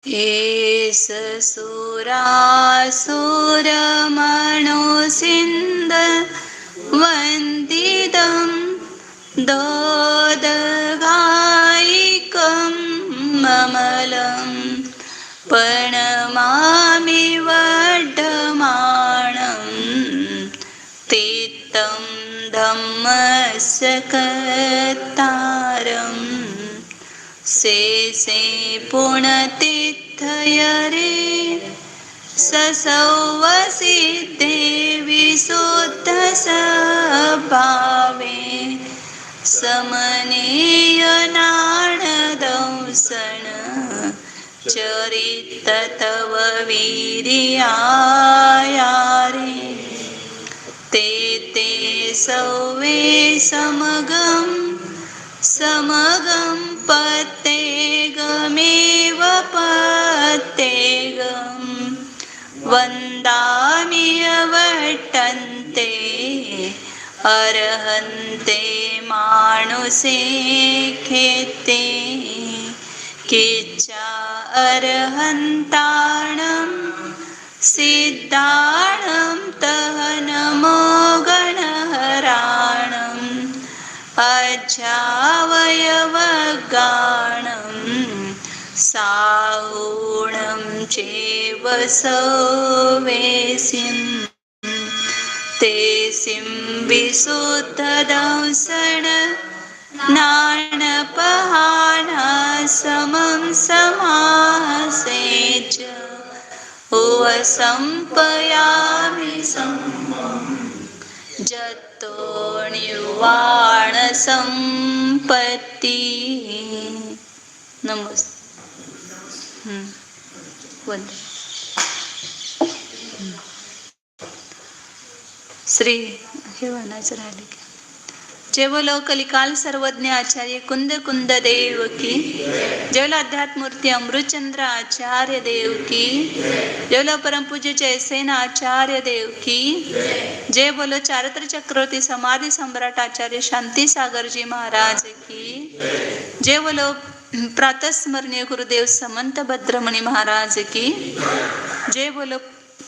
S सुरासुरमणोसिन्द वन्दितं दोदगायिकं ममलं प्रणमामि वर्धमानं तीर्थं धम्मस्य कर्तारम् से पुण्यतीर्थयरे ससौवसिद्धे विशुद्धस्वभावे समनीयनाणदंसन चरित तव वीर्यायारे ते सौवे समगं पत्तेगमेव पत्तेगं वन्दामि अवर्तन्ते अर्हन्ते मानुषे खेते किच्चा अर्हन्ताणं सिद्धाणं तह नमो गणहराणम् अजावयवगाणं साहूणं चैव सवेसिं तेसिं विशुद्धदंसन नाणपहाना समं समासेच उपसंपयामि सम्मं जतो निर्वाण संपत्ति। नमस्ते। श्री हे म्हणायचं राहिले की जय बोलो कलिकाल सर्वज्ञ आचार्य कुंद कुंद देव की जय बोलो अध्यात्मूर्ति अमृतचंद्र आचार्य देव की जय बोलो परम पूज्य जयसेन आचार्य देव की जय बोलो चारित्र चक्रवर्ती समाधि सम्राट आचार्य शांति सागर जी महाराज की जय बोलो प्रातस्मरणीय गुरुदेव समंत भद्रमणि महाराज की जय बोलो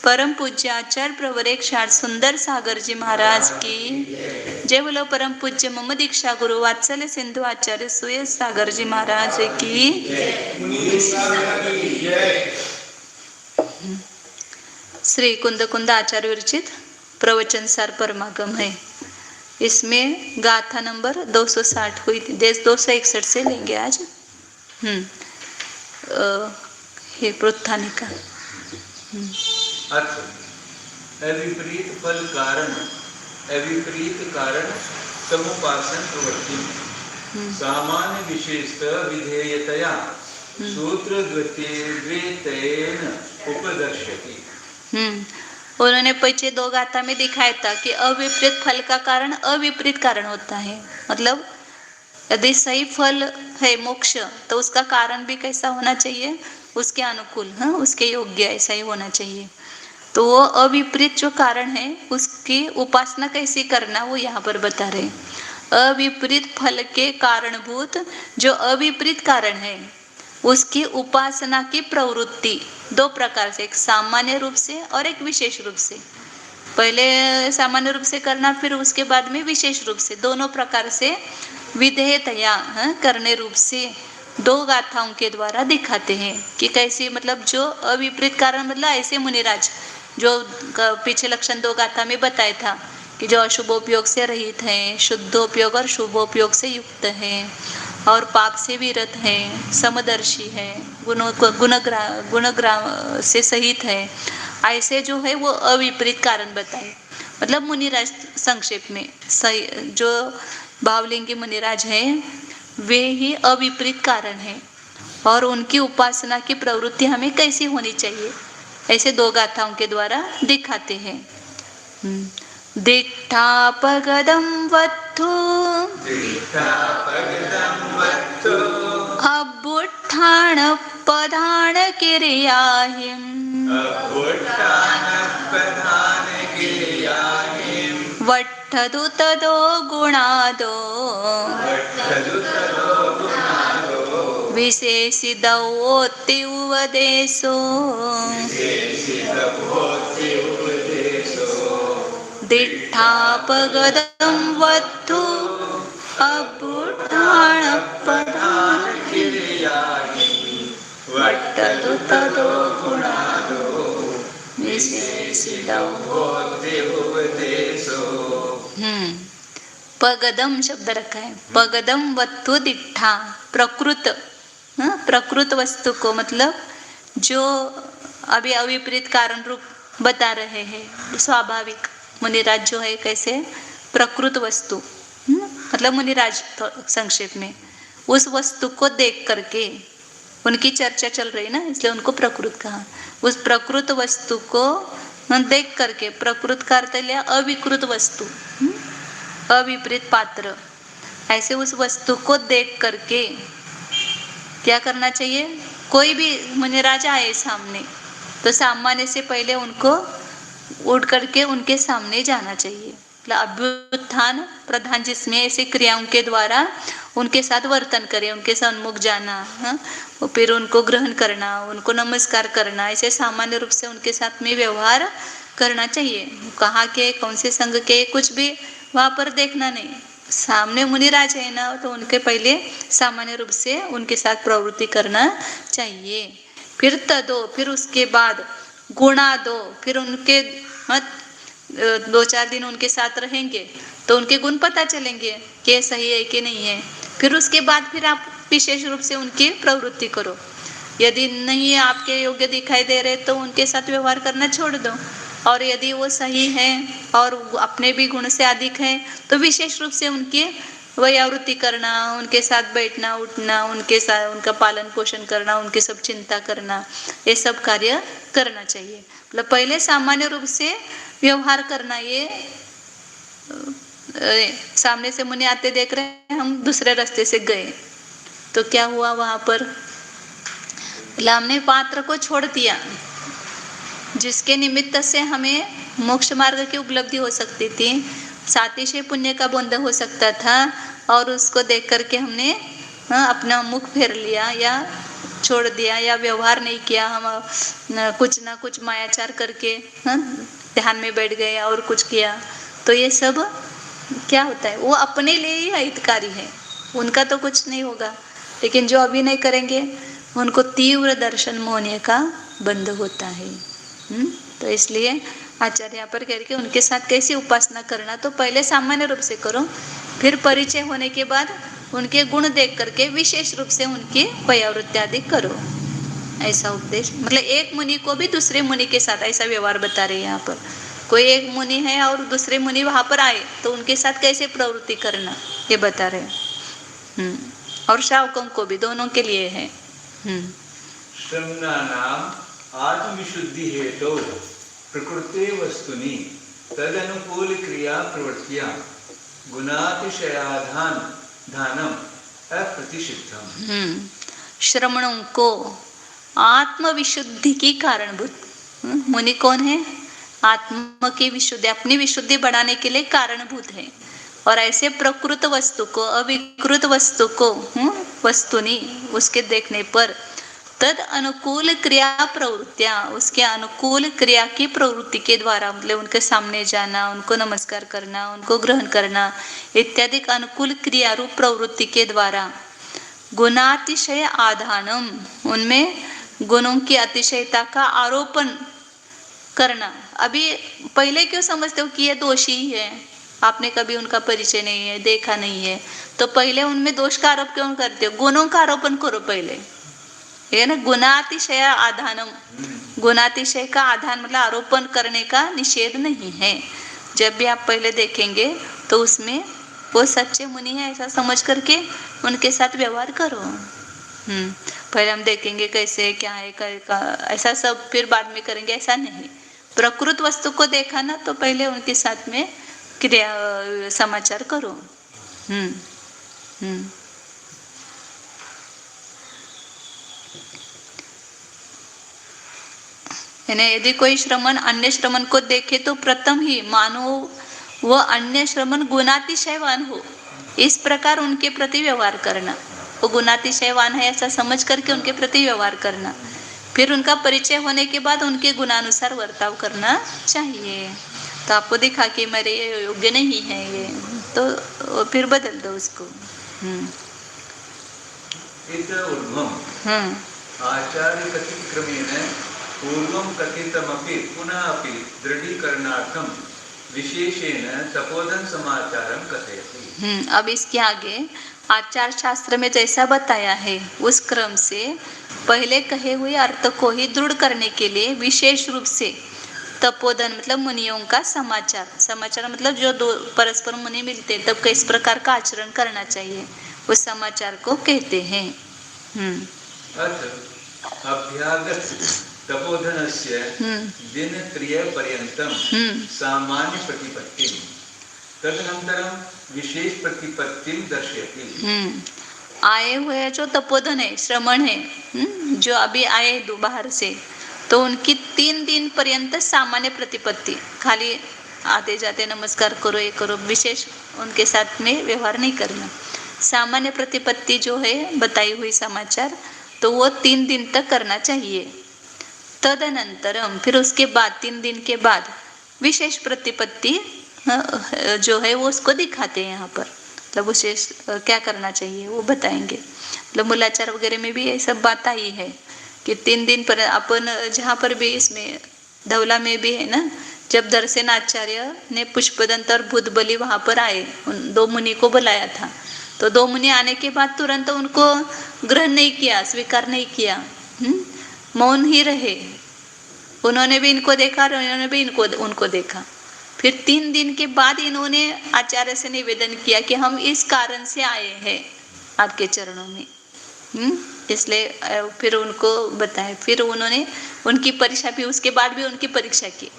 परम पूज्य आचार्य प्रवर एक शार सुंदर सागर जी महाराज की जय बोलो परम पूज्य मम दीक्षा गुरु वात्सल्य सिंधु आचार्य सुयस सागर जी महाराज की। श्री कुंद कुंद आचार्य विरचित प्रवचन सार परमागम है। इसमें गाथा नंबर 260 हुई थी, 261 से लेंगे आज। हे प्रोत्थानिका। अविपरीत फल कारण अविपरीत कारण समुपासन प्रवृत्ति सामान्य विशेषतः विधेयतया सूत्र द्वैतेन उपदर्शति। उन्होंने पीछे 2 गाथा में दिखाया था कि अविपरीत फल का कारण अविपरीत कारण होता है। मतलब यदि सही फल है मोक्ष तो उसका कारण भी कैसा होना चाहिए, उसके अनुकूल, उसके योग्य ऐसा ही होना चाहिए। तो वो अविपरीत जो कारण है उसकी उपासना कैसी करना वो यहाँ पर बता रहे। अविपरीत फल के कारणभूत जो अविपरीत कारण है उसकी उपासना की प्रवृत्ति 2 प्रकार से, एक सामान्य रूप से और एक विशेष रूप से। पहले सामान्य रूप से करना, फिर उसके बाद में विशेष रूप से, दोनों प्रकार से विधेयतया करने रूप से 2 गाथाओं के द्वारा दिखाते हैं कि कैसी, मतलब जो अविपरीत कारण, मतलब ऐसे मुनिराज जो पीछे लक्षण 2 गाथा में बताया था कि जो अशुभोपयोग से रहित हैं, शुद्धोपयोग और शुभोपयोग से युक्त हैं और पाप से विरत हैं, समदर्शी हैं, गुणग्राम से सहित है, ऐसे जो है वो अविपरीत कारण बताए। मतलब मुनिराज संक्षेप में सही जो भावलिंगी मुनिराज हैं वे ही अविपरीत कारण हैं और उनकी उपासना की प्रवृत्ति हमें कैसी होनी चाहिए ऐसे 2 गाथाओं के द्वारा दिखाते हैं। दिट्ठापगदं वत्थु अबुट्ठाण पधान किरियाहिं वट्ठदु तदो गुणादो विशेषिदवोत्ति उपदेशो दिट्ठापगदं वत्तु वट्टतु तदो गुणादो पगदम शब्द रखा है। पगदम वत्तु दिट्ठा, प्रकृत, प्रकृत वस्तु को मतलब जो अभी अविपरीत कारण रूप बता रहे हैं, स्वाभाविक मुनिराज जो है कैसे प्रकृत वस्तु, मतलब मुनिराज संक्षेप में उस वस्तु को देख करके, उनकी चर्चा चल रही ना इसलिए उनको प्रकृत कहा। उस प्रकृत वस्तु को देख करके, प्रकृत का अर्थ लिया अविकृत वस्तु, अविपरीत पात्र, ऐसे उस वस्तु को देख करके क्या करना चाहिए? कोई भी मुनिराज आए सामने तो सामान्य से पहले उनको उठ करके उनके सामने जाना चाहिए। मतलब अभ्युत्थान प्रधान, जिसमें ऐसे क्रियाओं के द्वारा उनके साथ वर्तन करें, उनके सम्मुख जाना, और फिर उनको ग्रहण करना, उनको नमस्कार करना, ऐसे सामान्य रूप से उनके साथ में व्यवहार करना चाहिए। कहाँ के कौन से संघ के कुछ भी वहाँ पर देखना नहीं, सामने मुनिराज है ना तो उनके पहले सामान्य रूप से उनके साथ प्रवृत्ति करना चाहिए। फिर तदो, फिर उसके बाद गुणा दो, फिर उनके 2-4 दिन उनके साथ रहेंगे तो उनके गुण पता चलेंगे कि सही है कि नहीं है। फिर उसके बाद फिर आप विशेष रूप से उनकी प्रवृत्ति करो। यदि नहीं आपके योग्य दिखाई दे रहे तो उनके साथ व्यवहार करना छोड़ दो, और यदि वो सही है और अपने भी गुण से अधिक है तो विशेष रूप से उनकी व्यावृत्ति करना, उनके साथ बैठना उठना, उनके साथ उनका पालन पोषण करना, उनके सब चिंता करना, ये सब कार्य करना चाहिए। मतलब पहले सामान्य रूप से व्यवहार करना। ये सामने से मुनि आते देख रहे हैं, हम दूसरे रास्ते से गए तो क्या हुआ वहां पर? हमने पात्र को छोड़ दिया जिसके निमित्त से हमें मोक्ष मार्ग की उपलब्धि हो सकती थी, सातिशय पुण्य का बंध हो सकता था, और उसको देख करके हमने अपना मुख फेर लिया या छोड़ दिया या व्यवहार नहीं किया। हम कुछ ना कुछ मायाचार करके ध्यान में बैठ गए और कुछ किया, तो ये सब क्या होता है? वो अपने लिए ही हितकारी है, उनका तो कुछ नहीं होगा। लेकिन जो अभी नहीं करेंगे उनको तीव्र दर्शन मोहनीय का बंध होता है। तो इसलिए आचार्य यहाँ पर कह रहे कि उनके साथ कैसी उपासना करना, तो पहले सामान्य रूप से करो, फिर परिचय होने के बाद उनके गुण देख करके विशेष रूप से उनकी व्यावृत्ति आदि करो। ऐसा उपदेश, मतलब एक मुनि को भी दूसरे मुनि के साथ ऐसा व्यवहार बता रहे हैं यहाँ पर। कोई एक मुनि है और दूसरे मुनि वहां पर आए तो उनके साथ कैसे प्रवृत्ति करना ये बता रहे हैं। और श्रावकों को भी, दोनों के लिए है। आत्मविशुद्धि हेतु प्रकृते वस्तुनि तदनुकूल क्रिया प्रवृत्तिया गुणातिशयाधान धानम अप्रतिषिद्धम। श्रमणों को आत्मविशुद्धि की कारणभूत, मुनि कौन है? आत्मा की विशुद्धि, अपनी विशुद्धि बढ़ाने के लिए कारणभूत है। और ऐसे प्रकृत वस्तु को, अविकृत वस्तु को वस्तुनि उसके देखने पर तद अनुकूल क्रिया प्रवृत्तियां, उसके अनुकूल क्रिया की प्रवृत्ति के द्वारा, मतलब उनके सामने जाना, उनको नमस्कार करना, उनको ग्रहण करना इत्यादि अनुकूल क्रिया रूप प्रवृत्ति के द्वारा गुणातिशय आधानम, उनमें गुणों की अतिशयता का आरोपण करना। अभी पहले क्यों समझते हो कि ये दोषी ही है, आपने कभी उनका परिचय नहीं है, देखा नहीं है, तो पहले उनमें दोष का आरोप क्यों करते हो? गुणों का आरोपण करो पहले, ये ना गुणातिशय आधानम। गुणातिशय का आधान मतलब आरोपण करने का निषेध नहीं है। जब भी आप पहले देखेंगे तो उसमें वो सच्चे मुनि है ऐसा समझ करके उनके साथ व्यवहार करो। पहले हम देखेंगे कैसे क्या है ऐसा सब फिर बाद में करेंगे, ऐसा नहीं। प्रकृत वस्तु को देखा ना तो पहले उनके साथ में क्रिया समाचार करो। यदि कोई श्रमण अन्य श्रमण को देखे तो प्रथम ही मानो वह अन्य श्रमण गुणातिशयवान हो, इस प्रकार उनके प्रति व्यवहार करना। वो गुणातिशयवान है ऐसा समझ करके उनके प्रति व्यवहार करना, फिर उनका परिचय होने के बाद उनके गुणानुसार वर्ताव करना चाहिए। तो आपको दिखा कि मेरे ये योग्य नहीं है ये, तो फिर बदल दो उसको। आचार्य कथित क्रमेण पूर्वं कथितमपि पुनः अपि दृढ़ीकरणार्थं विशेषेण तपोधन समाचारं कथयति। अब इसके आगे आचार शास्त्र में जैसा बताया है उस क्रम से पहले कहे हुए अर्थ को ही दृढ़ करने के लिए विशेष रूप से तपोधन मतलब मुनियों का समाचार, समाचार मतलब जो दो परस्पर मुनि मिलते तब किस प्रकार का आचरण करना चाहिए, उस समाचार को कहते हैं। अभ्यागत तपोधनस्य दिनत्रयपर्यन्तं सामान्य प्रतिपत्तिं तदनन्तरं विशेष प्रतिपत्तिं दर्शयति। आए हुए जो तपोधन है, श्रमण है, जो अभी आए बाहर से, तो उनकी 3 दिन पर्यंत सामान्य प्रतिपत्ति, खाली आते जाते नमस्कार करो ये करो, विशेष उनके साथ में व्यवहार नहीं करना। सामान्य प्रतिपत्ति जो है बताई हुई समाचार, तो वो 3 दिन तक करना चाहिए। तदनंतरम फिर उसके बाद 3 दिन के बाद विशेष प्रतिपत्ति जो है वो उसको दिखाते हैं यहाँ पर, मतलब विशेष क्या करना चाहिए वो बताएंगे। मतलब मूलाचार वगैरह में भी ये सब बात आई है कि 3 दिन पर अपन जहाँ पर भी इसमें धवला में भी है ना, जब दर्शनाचार्य ने पुष्पदंत और भूतबली वहाँ पर आए, उन 2 मुनि को बुलाया था, तो 2 मुनि आने के बाद तुरंत उनको ग्रहण नहीं किया, स्वीकार नहीं किया, मौन ही रहे। उन्होंने भी इनको देखा और इन्होंने भी उनको देखा। फिर 3 दिन के बाद इन्होंने आचार्य से निवेदन किया कि हम इस कारण से आए हैं आपके चरणों में, इसलिए फिर उनको बताया। फिर उन्होंने उनकी परीक्षा भी, उसके बाद भी उनकी परीक्षा की,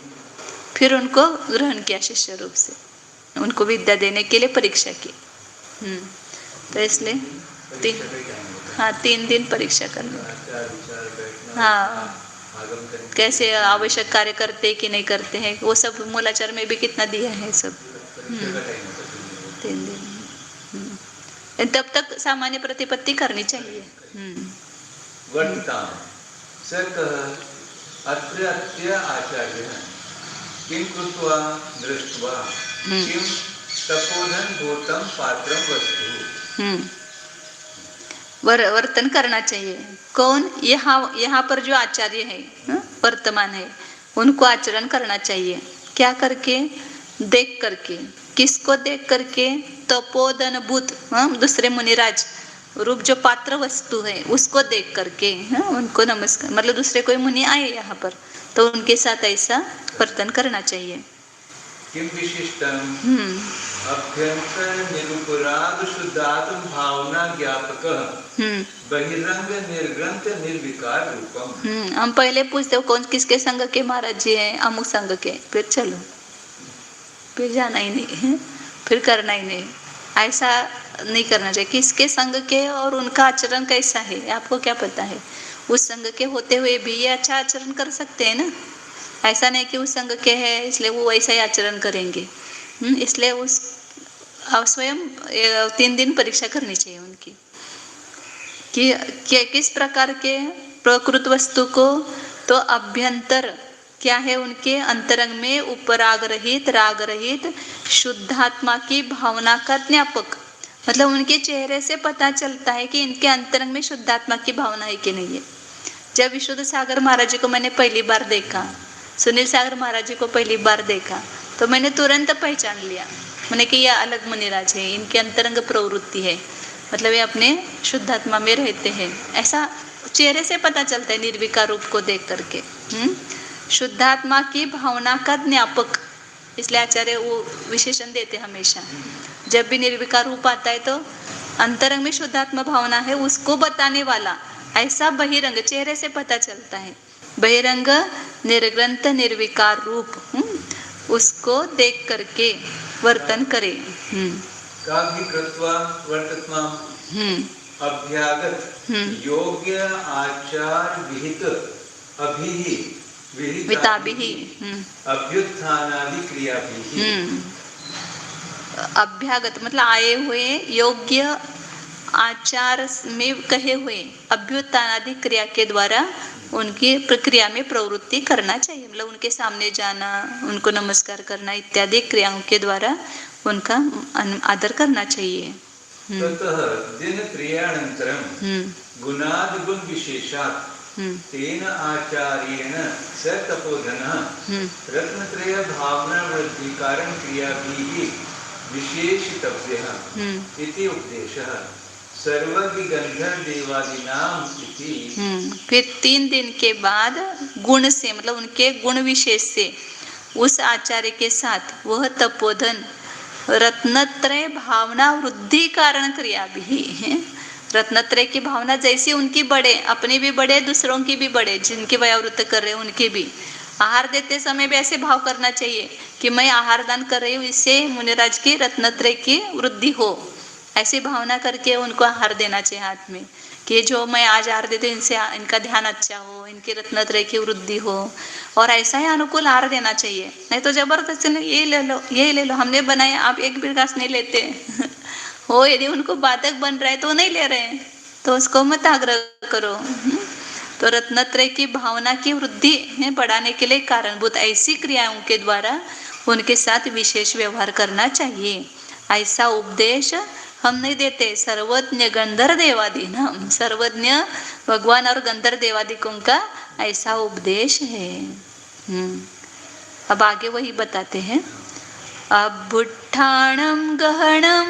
फिर उनको ग्रहण किया शिष्य रूप से, उनको विद्या देने के लिए परीक्षा की। तो इसलिए 3 दिन परीक्षा करना। हाँ, कैसे आवश्यक कार्य करते कि नहीं करते हैं, वो सब मूलाचार में भी कितना दिया है सब। 3 दिन तब तक सामान्य प्रतिपत्ति करनी चाहिए। किं कृत्वा दृष्ट्वा किं तपोधन भूतं पात्रं वस्तु। वर्तन करना चाहिए। कौन? यहाँ पर जो आचार्य है, वर्तमान है, उनको आचरण करना चाहिए। क्या करके? देख करके। किसको देख करके? तपोधन भूत, दूसरे मुनिराज रूप जो पात्र वस्तु है उसको देख करके, उनको नमस्कार, मतलब दूसरे कोई मुनि आए यहाँ पर तो उनके साथ ऐसा वर्तन करना चाहिए। किं विशिष्टं अभ्यंतर निरुपराग शुद्धात्म भावना ज्ञापकः बहिरंग निर्ग्रंथ निर्विकार रूपम। हम पहले पूछते हो कौन किसके संग के महाराज जी हैं, अमुक संग के, फिर चलो, फिर जाना ही नहीं, फिर करना ही नहीं, ऐसा नहीं करना चाहिए। किसके संग के और उनका आचरण कैसा है आपको क्या पता है? उस संग के होते हुए भी ये अच्छा आचरण कर सकते हैं ना, ऐसा नहीं कि उस संग के है इसलिए वो वैसा ही आचरण करेंगे। इसलिए उस स्वयं 3 दिन परीक्षा करनी चाहिए उनकी कि किस प्रकार के प्रकृत वस्तु को, तो अभ्यंतर क्या है उनके अंतरंग में उपराग रहित, राग रहित शुद्धात्मा की भावना का ज्ञापक, मतलब उनके चेहरे से पता चलता है कि इनके अंतरंग में शुद्धात्मा की भावना है कि नहीं है। जब विशुद्ध सागर महाराज जी को मैंने पहली बार देखा, सुनील सागर महाराज जी को पहली बार देखा, तो मैंने तुरंत पहचान लिया, मैंने कि यह अलग मुनिराज है, इनके अंतरंग प्रवृत्ति है, मतलब ये अपने शुद्धात्मा में रहते हैं, ऐसा चेहरे से पता चलता है निर्विकार रूप को देख करके। शुद्धात्मा की भावना का ज्ञापक, इसलिए आचार्य वो विशेषण देते हमेशा, जब भी निर्विकार रूप आता है तो अंतरंग में शुद्धात्मा भावना है उसको बताने वाला, ऐसा बहिरंग चेहरे से पता चलता है, बहिरंग निर्ग्रंथ निर्विकार रूप, उसको देख करके वर्तन करे। अभ्यागत योग्य आचार विहित विताभिः अभ्युत्थानादि क्रियाभिः। अभ्यागत मतलब आए हुए योग्य आचार में कहे हुए अभ्युत्थानादि क्रिया के द्वारा उनकी प्रक्रिया में प्रवृत्ति करना चाहिए। मतलब उनके सामने जाना, उनको नमस्कार करना इत्यादि क्रियाओं के द्वारा उनका आदर करना चाहिए। ततः दिन क्रियानन्तरं गुणादिगुण विशेषात् तेन आचार्येण स तपोधनः रत्नत्रय भावना वृद्धि कारण क्रियाभिः विशेषितव्यः इति उपदेशः सर्वज्ञ गंधर्व देवादीनाम इति। फिर 3 दिन के बाद गुण से, मतलब उनके गुण विशेष से उस आचार्य के साथ वह तपोधन रत्नत्रय भावना वृद्धि कारण क्रिया भी है। रत्नत्रय की भावना जैसी उनकी बढ़े, अपनी भी बढ़े, दूसरों की भी बढ़े, जिनकी वयोवृत्त कर रहे हैं उनके भी। आहार देते समय भी ऐसे भाव करना चाहिए कि मैं आहार दान कर रही हूँ, इससे मुनिराज की रत्नत्रय की वृद्धि हो। ऐसी भावना करके उनको आहार देना चाहिए हाथ में, कि जो मैं आज आहार देती हूँ इनसे इनका ध्यान अच्छा हो, इनकी रत्नत्रय की वृद्धि हो, और ऐसा ही अनुकूल आहार देना चाहिए। नहीं तो जबरदस्ती ये ले लो, ये ले लो, हमने बनाया आप एक भी घास नहीं लेते हो। यदि उनको बाधक बन रहा है तो नहीं ले रहे हैं, तो उसको मत आग्रह करो। तो रत्नत्रय की भावना की वृद्धि बढ़ाने के लिए कारणभूत ऐसी क्रियाओं के द्वारा उनके साथ विशेष व्यवहार करना चाहिए। ऐसा उपदेश हम नहीं देते, सर्वज्ञ गंधर्व देवादि ना, सर्वज्ञ भगवान और गंधर्व देवादिकों का ऐसा उपदेश है। अब आगे वही बताते हैं। अभुट्ठाणं गहणं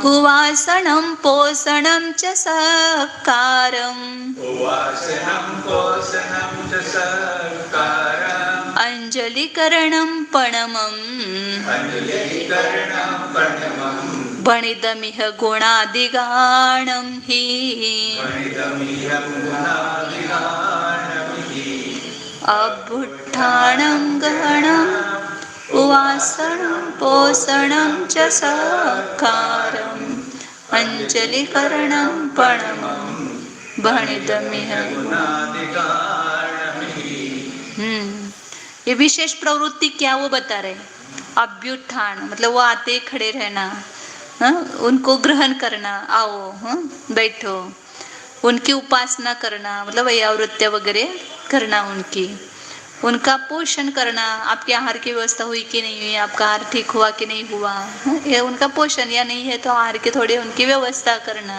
उवासनं पोषणं च सत्कारम् अंजलिकरणं पणमम् भणिदमिह गुणादिगाणं हि अभुट्ठाणं गहणं उवासनं पोषणं च सत्कारम् अंजलिकरणं पणमं भणिदमिह। ये विशेष प्रवृत्ति क्या वो बता रहे। अभ्युत्थान मतलब वो आते खड़े रहना, उनको ग्रहण करना, आओ बैठो, उनकी उपासना करना, मतलब वैयावृत्य वगैरह करना, उनका पोषण करना। आपके आहार की व्यवस्था हुई कि नहीं हुई, आपका आहार ठीक हुआ कि नहीं हुआ, ये उनका पोषण, या नहीं है तो आहार के थोड़े उनकी व्यवस्था करना।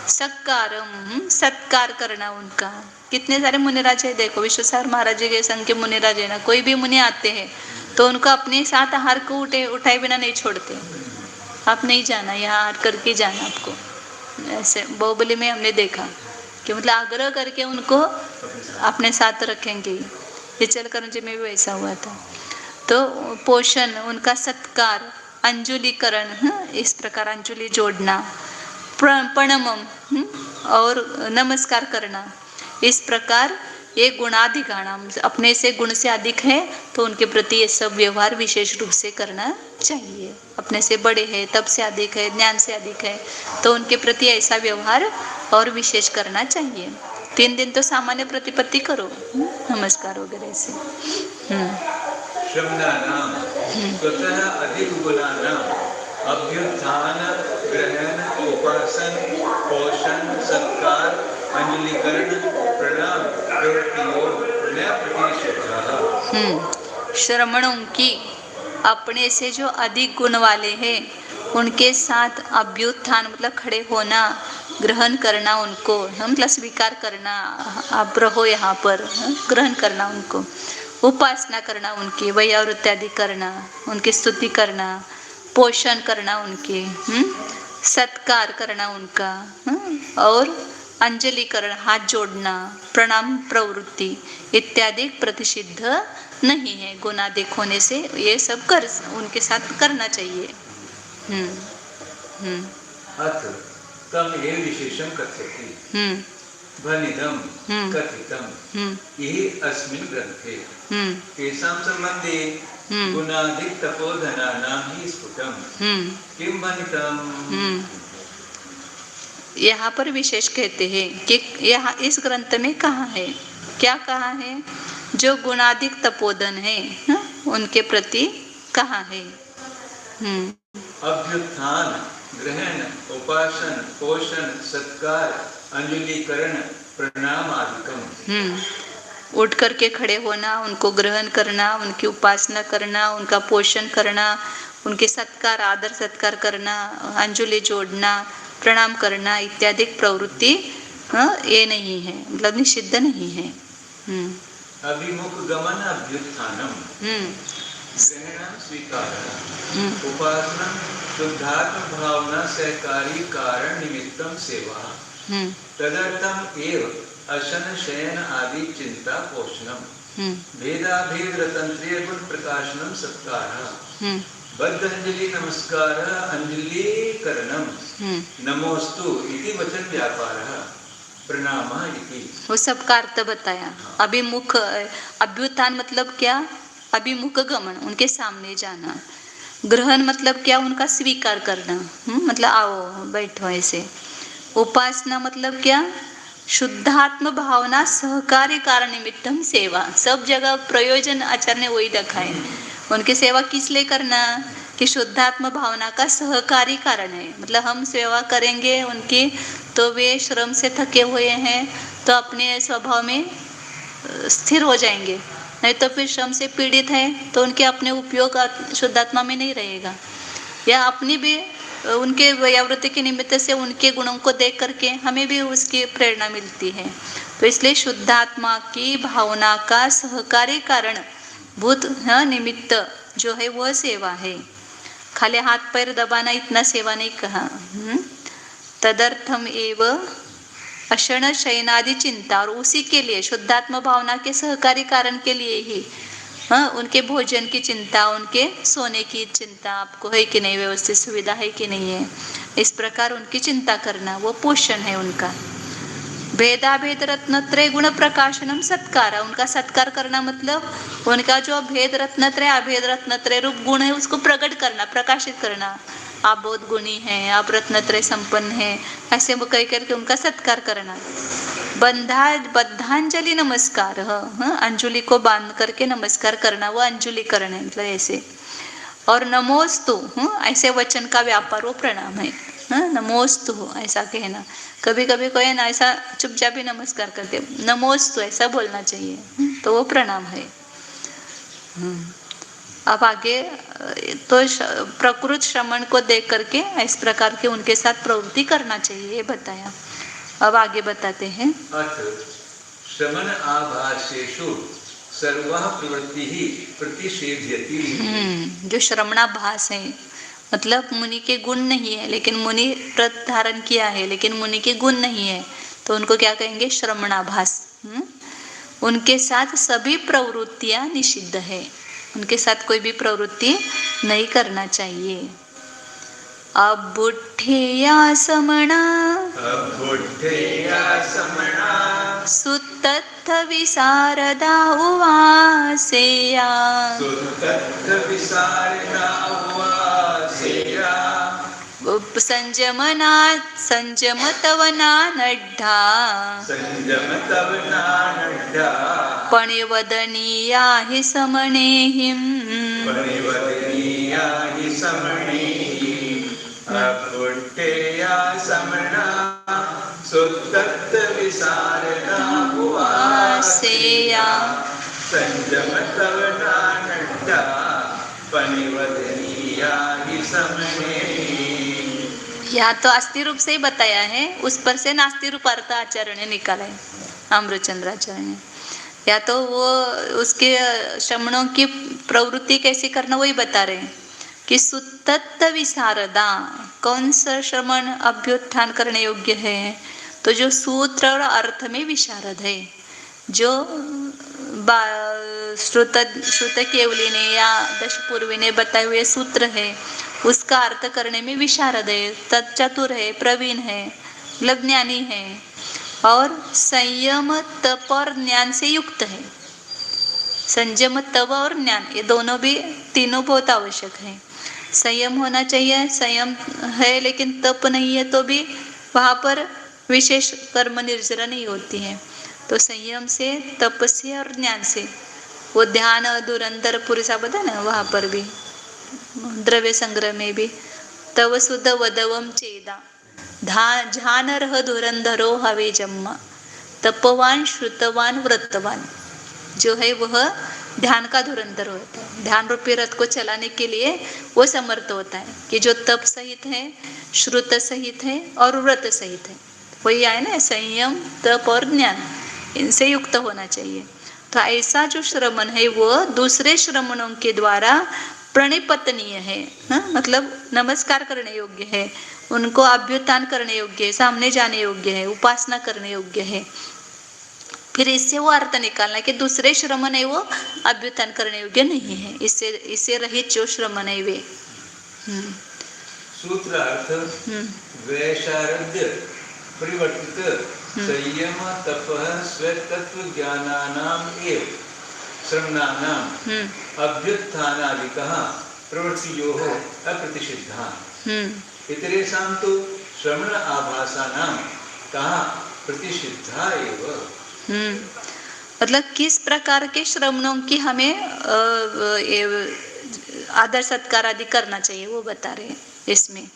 सत्कारम सत्कार करना उनका। कितने सारे मुनिराज है, देखो विश्वसार महाराज जी के संग के मुनिराज है ना, कोई भी मुनि आते हैं तो उनको अपने साथ आहार को उठाए बिना नहीं छोड़ते। आप नहीं जाना, यहाँ आहार करके जाना आपको। ऐसे बाहुबली में हमने देखा कि मतलब आग्रह करके उनको अपने साथ रखेंगे। ये चलकरंजी में भी वैसा हुआ था। तो पोषण, उनका सत्कार, अंजुलीकरण, इस प्रकार अंजुली जोड़ना, प्रणमम और नमस्कार करना, इस प्रकार ये गुणाधिगाणम, अपने से गुण से अधिक है तो उनके प्रति ये सब व्यवहार विशेष रूप से करना चाहिए। अपने से बड़े हैं, तब से अधिक है, ज्ञान से अधिक है तो उनके प्रति ऐसा व्यवहार और विशेष करना चाहिए। 3 दिन तो सामान्य प्रतिपत्ति करो, नमस्कार वगैरह से। शब्दानां स्वतः अधिक गुणानां अभ्युत्थान ग्रहण उपासन पोषण सत्कार अंजलिकरण प्रणाम प्रवृत्तियों श्रमणों की अपने से जो अधिक गुण वाले हैं उनके साथ अभ्युत्थान मतलब खड़े होना, ग्रहण करना उनको, मतलब स्वीकार करना, आप रहो यहाँ पर, ग्रहण करना उनको, उपासना करना उनकी, वैयावृत्ति आदि करना, उनकी स्तुति करना, पोषण करना उनके, सत्कार करना उनका, और अंजलिकरण हाथ जोड़ना, प्रणाम प्रवृत्ति इत्यादि प्रतिषिद्ध नहीं है। गुणाधिक होने से ये सब कर उनके साथ करना चाहिए। अथ तम ये विशेषं कथयति भनिदं कथितं ये अस्मिन् ग्रन्थे तेषां सम्बन्धे गुणाधिक तपोधनानां हि स्फुटं किं भनितं। यहाँ पर विशेष कहते हैं कि यहाँ इस ग्रंथ में कहा है, क्या कहा है, जो गुणाधिक तपोधन है उनके प्रति कहा है। अभ्युत्थान, ग्रहण, उपासन, पोषण, सत्कार, अंजलिकरण, प्रणाम आदिकम। उठ करके खड़े होना, उनको ग्रहण करना, उनकी उपासना करना, उनका पोषण करना, उनके सत्कार, आदर सत्कार करना, अंजलि जोड़ना, प्रणाम करना इत्यादि प्रवृत्ति ये नहीं है, मतलब निषिद्ध नहीं है। अभिमुख गमन अभ्युत्थानम, ग्रहणम स्वीकारः, उपासना शुद्धात्म भावना सहकारी कारण निमित्तम सेवा, तदर्थम एव अशन शयन आदि चिंता पोषणम, भेदाभेद रतंत्रीय गुण प्रकाशनम सत्कारः, बद्ध अंजलि नमस्कार अंजलि करणम, नमोस्तु इति वचन व्यापारः, प्रणामः इति। वो सबका अर्थ बताया। अभिमुख, अभ्युत्थान मतलब क्या? अभिमुख गमन, उनके सामने जाना। ग्रहण मतलब क्या? उनका स्वीकार करना, मतलब आओ बैठो ऐसे। उपासना मतलब क्या? शुद्धात्म भावना सहकारी कारण निमित्तम सेवा। सब जगह प्रयोजन आचार्य ने वही रखा है। उनकी सेवा किस लिए करना? कि शुद्धात्म भावना का सहकारी कारण है। मतलब हम सेवा करेंगे उनकी तो वे श्रम से थके हुए हैं तो अपने स्वभाव में स्थिर हो जाएंगे, नहीं तो फिर श्रम से पीड़ित है तो उनके अपने उपयोग शुद्धात्मा में नहीं रहेगा। या अपनी भी उनके व्यावृत्ति के निमित्त से उनके गुणों को देख करके हमें भी उसकी प्रेरणा मिलती है। तो इसलिए शुद्धात्मा की भावना का सहकारी कारण भूत निमित्त जो है वह सेवा है। खाली हाथ पैर दबाना इतना सेवा नहीं कहा। तदर्थम एव अशण शयनादि चिंता, और उसी के लिए शुद्धात्म भावना के सहकारी कारण के लिए ही उनके भोजन की चिंता, उनके सोने की चिंता, आपको है कि नहीं, व्यवस्थित सुविधा है कि नहीं है, इस प्रकार उनकी चिंता करना वो पोषण है उनका। भेदाभेद रत्नत्रय गुण प्रकाशनम सत्कार, उनका सत्कार करना मतलब उनका जो भेद रत्नत्रय अभेद रत्नत्रय रूप गुण है उसको प्रकट करना, प्रकाशित करना। आप बहुत गुणी हैं, आप रत्नत्रय संपन्न हैं, ऐसे वो कह करके उनका सत्कार करना। बद्धांजलि नमस्कार, अंजलि को बांध करके नमस्कार करना, वो अंजलि करण है, मतलब ऐसे। और नमोस्तु, ऐसे वचन का व्यापार वो प्रणाम है। नमोस्तु ऐसा कहना। कभी कभी कोई ना ऐसा चुपचाप ही नमस्कार करते, नमोस्तु ऐसा बोलना चाहिए, तो वो प्रणाम है। अब आगे तो प्रकृत श्रमण को देख करके इस प्रकार के उनके साथ प्रवृत्ति करना चाहिए, ये बताया। अब आगे बताते हैं। श्रमण आभासेषु सर्वः प्रवृत्ति ही प्रतिषेध्यति। जो श्रमणाभास है मतलब मुनि के गुण नहीं है, लेकिन मुनि व्रत धारण किया है लेकिन मुनि के गुण नहीं है, तो उनको क्या कहेंगे? श्रमणाभास। उनके साथ सभी प्रवृत्तियां निषिद्ध है, उनके साथ कोई भी प्रवृत्ति नहीं करना चाहिए। अबुद्धेया समणा सुतत्थ विशारदा उवासेया संजमतवना नड्ढा पणिवदनीया हि समणेहिं उवासेया यहाँ तो अस्थि रूप से ही बताया है, उस पर से नास्ति रूप अर्थ आचार्य ने निकाला है, अमृतचंद्राचार्य ने। या तो वो उसके श्रमणों की प्रवृत्ति कैसे करना वही बता रहे हैं कि सुतत्त विशारदा, कौन सा श्रमण अभ्युत्थान करने योग्य है? तो जो सूत्र और अर्थ में विशारद है, जो श्रुत केवली ने या दशपूर्वी ने बताए हुए सूत्र है उसका अर्थ करने में विशारद है, तत्चतुर है, प्रवीण है, मतलब ज्ञानी है, और संयम तप और ज्ञान से युक्त है। संयम तप और ज्ञान ये दोनों भी तीनों बहुत आवश्यक है। संयम होना चाहिए, संयम है लेकिन तप नहीं है तो भी वहाँ पर विशेष कर्म निर्जरा नहीं होती है। तो संयम से, तप से और ज्ञान से, वो ध्यान धुरंधर पुरुषा बता ना, वहाँ पर भी द्रव्य संग्रह में भी तव सुद वदवम चेदा झानरह धुरंधरो हवे जम्मा तपवान श्रुतवान व्रतवान। जो है वह ध्यान का धुरंधर होता है, ध्यान रूपी रथ को चलाने के लिए वो समर्थ होता है कि जो तप सहित है, श्रुत सहित है और व्रत सहित है। वही आए ना, संयम तप और ज्ञान, इनसे युक्त होना चाहिए। तो ऐसा जो श्रमण है वो दूसरे श्रमणों के द्वारा प्रणिपतनीय है, मतलब नमस्कार करने योग्य है, उनको अभ्युत्थान करने योग्य है, सामने जाने योग्य है, उपासना करने योग्य है। फिर इससे वो अर्थ निकालना कि दूसरे श्रमण है वो अभ्युत्थान करने योग्य नहीं है, इससे रहित जो श्रमण है वे। सूत्रार्थ वैशारद्य परिवर्तित संयम तपः स्वतत्व ज्ञानानाम एव श्रमणानाम अभ्युत्थानादिकः प्रवृत्तियोः अप्रतिषिद्धाः इतरेषां तु श्रमण आभासानां ताः प्रतिषिद्धा एव। मतलब किस प्रकार के श्रमणों की हमें आदर सत्कार आदि करना चाहिए वो बता रहे हैं इसमें,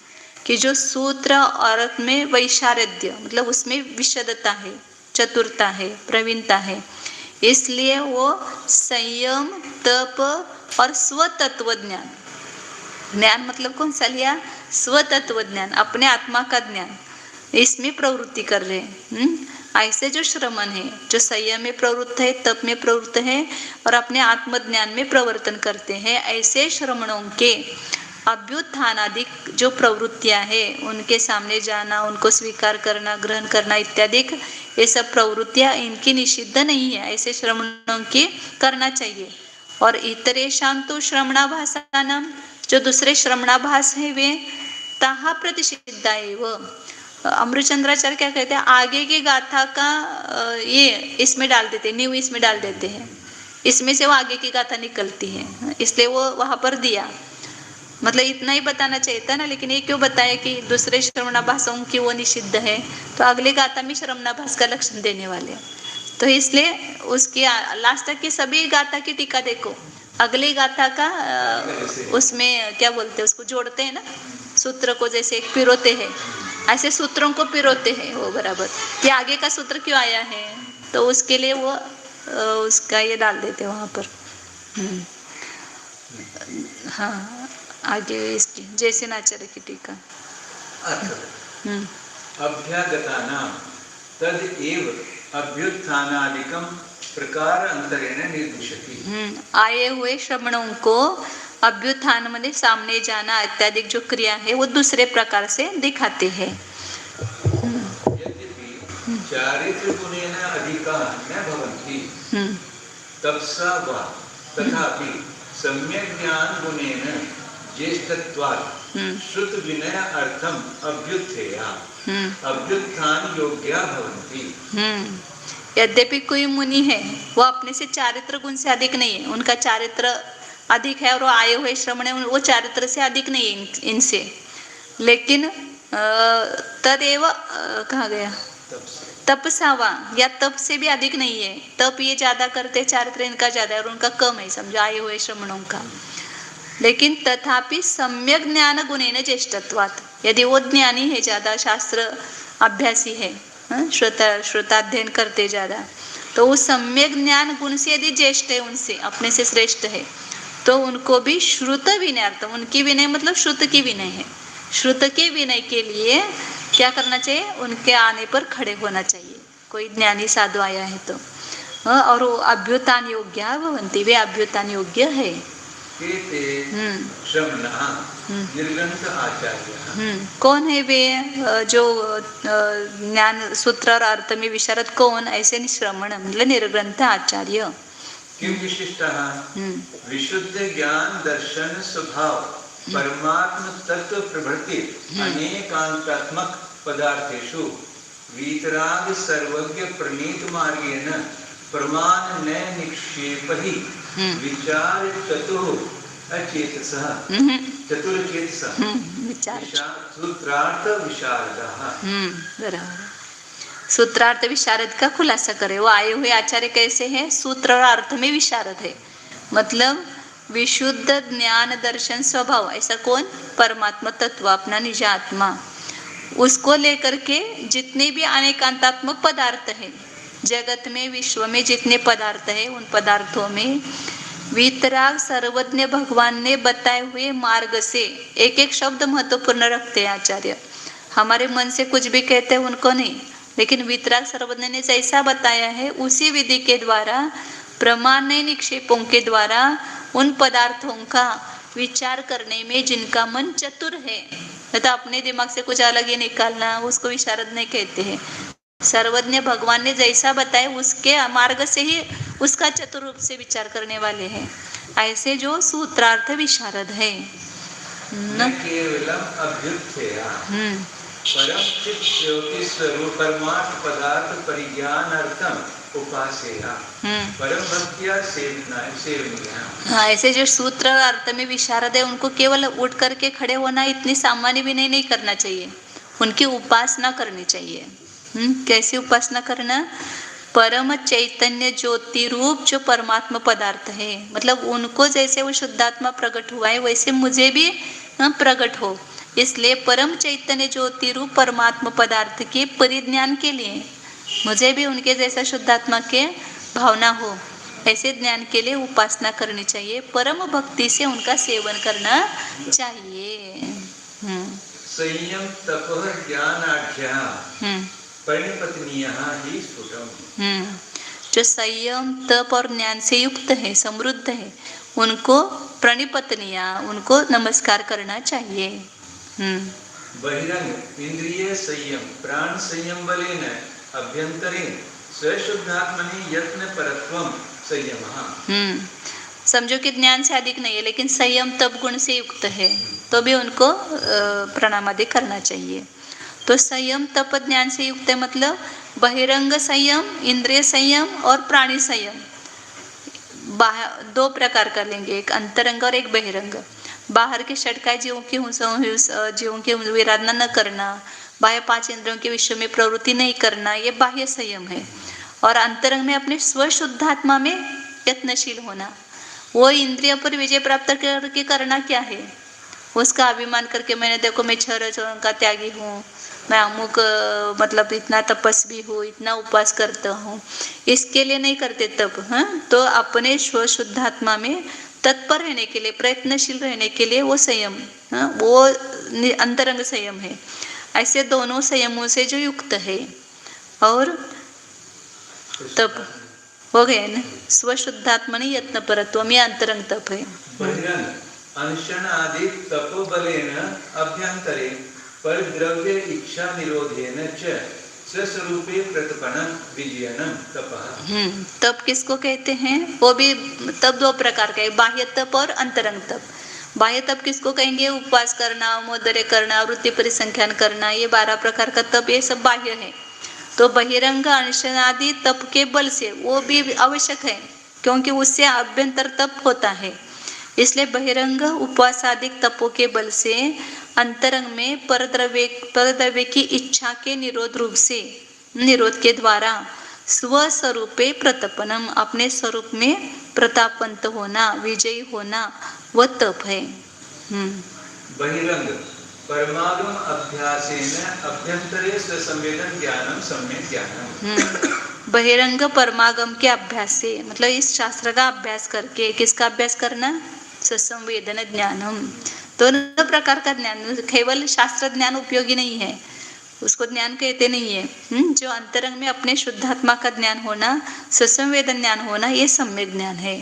कि जो सूत्र और अर्थ में वैशारद्य मतलब उसमें विशदता है, चतुरता है, प्रवीणता है, इसलिए वो संयम तप और स्वतत्व ज्ञान, ज्ञान मतलब कौन सा लिया, स्वतत्व ज्ञान, अपने आत्मा का ज्ञान, इसमें प्रवृत्ति कर रहे हैं। ऐसे जो श्रमण है जो संयम में प्रवृत्त है, तप में प्रवृत्त है और अपने आत्मज्ञान में प्रवर्तन करते हैं, ऐसे श्रमणों के अभ्युत्थान आदि जो प्रवृत्तियां हैं, उनके सामने जाना, उनको स्वीकार करना, ग्रहण करना इत्यादि, ये सब प्रवृत्तियां इनकी निषिद्ध नहीं है, ऐसे श्रमणों की करना चाहिए। और इतरेषां तु श्रमणाभासानां, जो दूसरे श्रमणाभास है वे ताहा प्रतिषिद्धा एव। अमृतचंद्राचार्य क्या कहते हैं, आगे की गाथा का ये इसमें डाल देते हैं, नींव इसमें डाल देते हैं, इसमें से वो आगे की गाथा निकलती है, इसलिए वो वहां पर दिया। मतलब इतना ही बताना चाहिए था ना, लेकिन ये क्यों बताया कि दूसरे श्रवणाभासों की वो निषिद्ध है, तो अगले गाथा में श्रवणाभास का लक्षण देने वाले हैं। तो इसलिए उसकी लास्ट तक की सभी गाथा की टीका देखो, अगली गाथा का उसमें क्या बोलते हैं, उसको जोड़ते हैं ना, सूत्र को जैसे एक पिरोते हैं, ऐसे सूत्रों को पिरोते हैं वो बराबर, कि आगे का सूत्र क्यों आया है, तो उसके लिए वो उसका ये डाल देते हैं वहाँ पर। हाँ, आगे इसकी जैसे नाचार्य की टीका। अभ्यागतानां तद एव अभ्युत्थानादिकं प्रकार अंतरेण निर्दिशति। आए हुए श्रमणों को अभ्युत्थान में सामने जाना इत्यादि जो क्रिया है वो दूसरे प्रकार से दिखाते हैं। यद्यपि चारित्र गुणेन अधिकाः न भवन्ति तपसा वा तथापि सम्यक् ज्ञान गुणेन ज्येष्ठत्वात् श्रुत विनय अर्थम अभ्युत्थेया अभ्युत्थान योग्या भवन्ति। यद्यपि कोई मुनि है वो अपने से चारित्र गुण से अधिक नहीं है, उनका चारित्र अधिक है और वो आए हुए श्रमण है वो चारित्र से अधिक नहीं है इनसे, लेकिन तदेव कहा गया तपसावा, या तप से भी अधिक नहीं है, तप ये ज्यादा करते, चारित्र इनका ज्यादा है और उनका कम है, समझो आए हुए श्रमणों का। लेकिन तथापि सम्यक ज्ञान गुणेन ज्येष्ठत्वात्, यदि वो ज्ञानी है, ज्यादा शास्त्र अभ्यासी है, श्रोताध्ययन करते ज्यादा, तो वो सम्यक ज्ञान गुण से यदि ज्येष्ठ है, उनसे अपने से श्रेष्ठ है, तो उनको भी श्रुत विनयार्थम, उनकी विनय मतलब श्रुत की विनय है, श्रुत के विनय के लिए क्या करना चाहिए, उनके आने पर खड़े होना चाहिए, कोई ज्ञानी साधु आया है तो, और वो अभ्युत्थान योग्य भवन्ति, वे अभ्युत्थान योग्य है। निर्ग्रंथ आचार्य कौन है वे, जो ज्ञान सूत्र और अर्थ में विशारद कौन, ऐसे श्रमण मतलब निर्ग्रंथ आचार्य। किम विशिष्टः विशुद्ध ज्ञान दर्शन स्वभाव परमात्म तत्व प्रभृति अनेकांतात्मक पदार्थेषु वीतराग सर्वज्ञ प्रणीत मार्गेण प्रमाण न निक्षेपहि विचार चतुर अचेतसः सूत्रार्थ विशारदः। बराबर, सूत्रार्थ विशारद का खुलासा करे। वो आए हुए आचार्य कैसे हैं, सूत्र और अर्थ में विशारद है, मतलब विशुद्ध ज्ञान दर्शन स्वभाव, ऐसा कौन? परमात्मा तत्व, अपना निज आत्मा, उसको लेकर के जितने भी अनेकांतात्मक पदार्थ है जगत में, विश्व में जितने पदार्थ है, उन पदार्थों में वीतराग सर्वज्ञ भगवान ने बताए हुए मार्ग से, एक एक शब्द महत्वपूर्ण रखते हैं आचार्य, हमारे मन से कुछ भी कहते हैं उनको नहीं, लेकिन वीतराग सर्वज्ञ ने जैसा बताया है उसी विधि के द्वारा, प्रमाण निक्षेपों के द्वारा उन पदार्थों का विचार करने में जिनका मन चतुर है, तो अपने दिमाग से कुछ अलग ही निकालना, उसको विशारद नहीं कहते हैं। सर्वज्ञ भगवान ने जैसा बताया उसके मार्ग से ही उसका चतुर रूप से विचार करने वाले हैं, ऐसे जो सूत्रार्थ विशारद है। न केवलम अभ्युत्थया परम चित् ज्योति स्वरूप परमार्थ पदार्थ परिज्ञानार्थम उपासेया परम भक्त्या सेवनीया। हाँ, ऐसे जो सूत्र अर्थ में विशारद है उनको केवल उठ करके खड़े होना इतनी सामान्य विनय नहीं करना चाहिए, उनकी उपासना करनी चाहिए। कैसी उपासना करना? परम चैतन्य ज्योति रूप जो परमात्मा पदार्थ है, मतलब उनको जैसे वो शुद्धात्मा प्रकट हुआ है वैसे मुझे भी प्रकट हो, इसलिए परम चैतन्य ज्योति रूप परमात्मा पदार्थ के परिज्ञान के लिए मुझे भी उनके जैसा शुद्धात्मा के भावना हो, ऐसे ज्ञान के लिए उपासना करनी चाहिए, परम भक्ति से उनका सेवन करना चाहिए। संयम तपः ज्ञानाढ्यः परिपत्नीयः हि स्फुटम्। जो संयम तप और ज्ञान से युक्त है, समृद्ध है, उनको प्रणिपत्नियां, उनको नमस्कार करना चाहिए। बहिरंग इंद्रिय संयम प्राण संयम बलेन अभ्यंतरे स्वशुद्धात्मनि यत्न परत्वम संयमः। समझो कि ज्ञान से अधिक नहीं है लेकिन संयम तप गुण से युक्त है, तो भी उनको प्रणाम आदि करना चाहिए। तो संयम तप ज्ञान से युक्त है मतलब बहिरंग संयम, इंद्रिय संयम और प्राणी संयम, दो प्रकार कर लेंगे, एक अंतरंग और एक बहिरंग। बाहर के षटकाय जीवों की विराधना न करना, बाह्य 5 इंद्रियों के विषय में प्रवृत्ति नहीं करना, ये बाह्य संयम है। और अंतरंग में अपने स्वशुद्धात्मा में यत्नशील होना, वो इंद्रिय पर विजय प्राप्त करके करना क्या है? उसका अभिमान करके मैंने देखो मैं 6 रजों का त्यागी हूँ, मैं अमुक मतलब इतना तपस्वी हूँ, इतना उपवास करता हूँ, इसके लिए नहीं करते तप। तो अपने स्वशुद्धात्मा में तत्पर रहने के लिए, प्रयत्नशील रहने के लिए वो संयम, वो अंतरंग संयम है। ऐसे दोनों संयमों से जो युक्त है। और तप हो गया ना, स्वशुद्धात्मनि यत्न परत्व में अंतरंग तप है। अनशन आदि तपो बलेन अभ्यंतरे पर द्रव्य इच्छा निरोधेन च स्वस्वरूपे प्रतिपन्नं विजयनं तपः। तप किसको कहते हैं? वो भी तप 2 प्रकार का है, बाह्य तप और अंतरंग तप। बाह्य तप किसको कहेंगे? उपवास करना, मोदरे करना, वृत्ति परिसंख्यान करना, ये 12 प्रकार का तप, ये सब बाह्य है। तो बहिरंग अनशन आदि तप के बल से वो भी आवश्यक है, क्योंकि उससे अभ्यंतर तप होता है। इसलिए बहिरंग उपवास आदि तपों के बल से अंतरंग में परद्रव्य की इच्छा के निरोध के द्वारा स्वस्वरूपे प्रतपनम, अपने स्वरूप में प्रतापवंत होना, विजयी होना, वह तप है। बहिरंग परमागम अभ्यासेन अभ्यंतरे स्वसंवेदन ज्ञानम सम्यक ज्ञानम। बहिरंग परमागम के अभ्यास से, मतलब इस शास्त्र का अभ्यास करके, किसका अभ्यास करना? स्वसंवेदन ज्ञानम। दोनों प्रकार का ज्ञान, केवल शास्त्र ज्ञान उपयोगी नहीं है, उसको ज्ञान कहते नहीं है। जो अंतरंग में अपने शुद्धात्मा का ज्ञान होना, स्वसंवेदन ज्ञान होना, ये सम्यक ज्ञान है।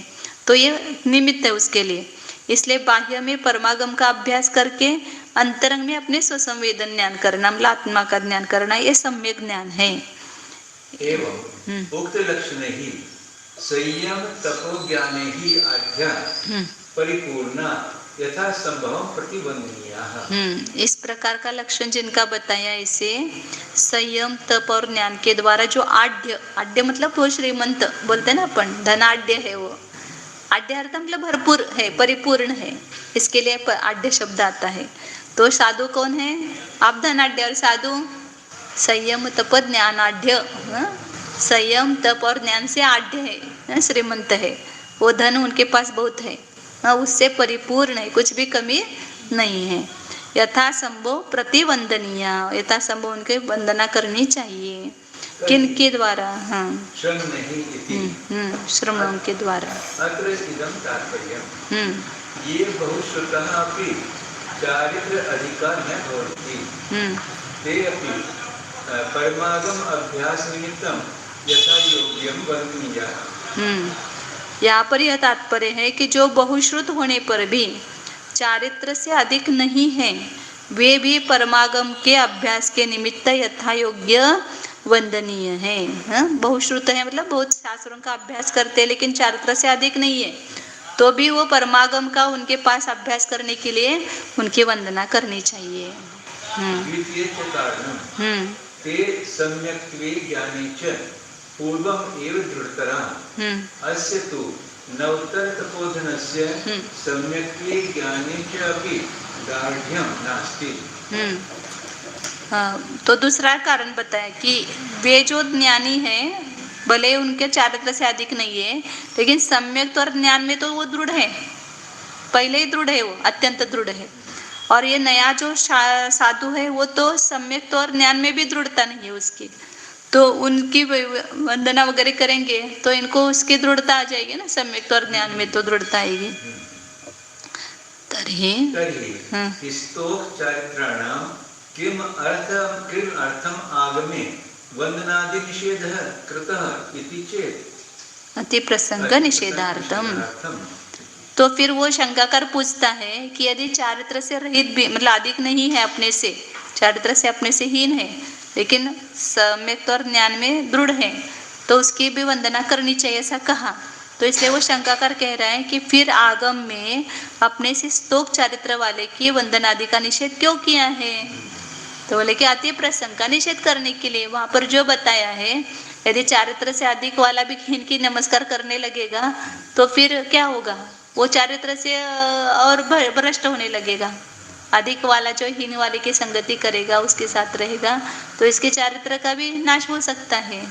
तो ये निमित्त है उसके लिए। इसलिए बाह्य में परमागम का अभ्यास करके अंतरंग में अपने स्वसंवेदन ज्ञान करना, मतलब आत्मा का ज्ञान करना, ये सम्यक ज्ञान है। एवं उक्त लक्षण ही संयम तपो ज्ञाने ही आढ्य परिपूर्णा यथा संभव प्रतिबंधनीय। इस प्रकार का लक्षण जिनका बताया, इसे संयम तप और ज्ञान के द्वारा जो आढ्य मतलब वो श्रीमंत बोलते हैं ना अपन, धनाढ्य है वो। आढ्य अर्थ मतलब भरपूर है, परिपूर्ण है, इसके लिए आढ्य शब्द आता है। तो साधु कौन है? आप धनाढ्य, और साधु संयम तप ज्ञानाढ्य। संयम तप और ज्ञान से आढ्य है, श्रीमंत है, वो धन उनके पास बहुत है, उससे परिपूर्ण है, कुछ भी कमी नहीं है। यथासंभव प्रतिवंदनीय, यथासंभव उनके वंदना करनी चाहिए। किनके द्वारा? हाँ, श्रमणों के द्वारा। अत्र इदं तात्पर्यं ये बहुश्रुतः अपि चारित्र अधिका न भवन्ति ते अपि परमागम अभ्यास निमित्तं यथा योग्यं वन्दनीयाः। यहाँ पर यह तात्पर्य है कि जो बहुश्रुत होने पर भी चारित्र से अधिक नहीं है, वे भी परमागम के अभ्यास के निमित्त यथा योग्य वंदनीय है। बहुश्रुत है मतलब बहुत शास्त्रों का अभ्यास करते हैं लेकिन चारित्र से अधिक नहीं है, तो भी वो परमागम का उनके पास अभ्यास करने के लिए उनकी वंदना करनी चाहिए। ते सम्यक्त्वे ज्ञाने च पूर्वम् एव दृढतरः अस्य तु नवतर तपोधनस्य सम्यक्त्वे ज्ञाने च अपि दार्ढ्यं नास्ति। तो दूसरा कारण बताया कि वे जो ज्ञानी है भले उनके चारित्र से अधिक नहीं है, लेकिन सम्यक और ज्ञान में तो वो दृढ़ है, पहले ही दृढ़ है, वो अत्यंत दृढ़ है। और ये नया जो साधु है वो तो सम्यक और ज्ञान में भी दृढ़ता नहीं है उसकी, तो उनकी वंदना वगैरह करेंगे तो इनको उसकी दृढ़ता आ जाएगी ना, सम्यक और ज्ञान में तो दृढ़ता आएगी। तर्हि किम अर्थम आगमे वंदनादि निषेधः कृतः इति चेत् अति प्रसंग निषेधार्थम। तो फिर वो शंकाकार पूछता है कि यदि चारित्र से रहित भी मतलब अधिक नहीं है, अपने से चारित्र से अपने से हीन है लेकिन सम्यक और ज्ञान में दृढ़ है, तो उसकी भी वंदना करनी चाहिए, ऐसा कहा। तो इसलिए वो शंकाकार कह रहा है कि फिर आगम में अपने से स्तोक चारित्र वाले की वंदना आदि का निषेध क्यों किया है? तो बोले कि अति प्रसंग का निषेध करने के लिए। वहां पर जो बताया है, यदि चारित्र से अधिक वाला भी इनकी नमस्कार करने लगेगा तो फिर क्या होगा, वो चारित्र से और भ्रष्ट होने लगेगा। अधिक वाला जो हीन वाले की संगति करेगा, उसके साथ रहेगा, तो इसके चारित्र का भी नाश हो सकता है।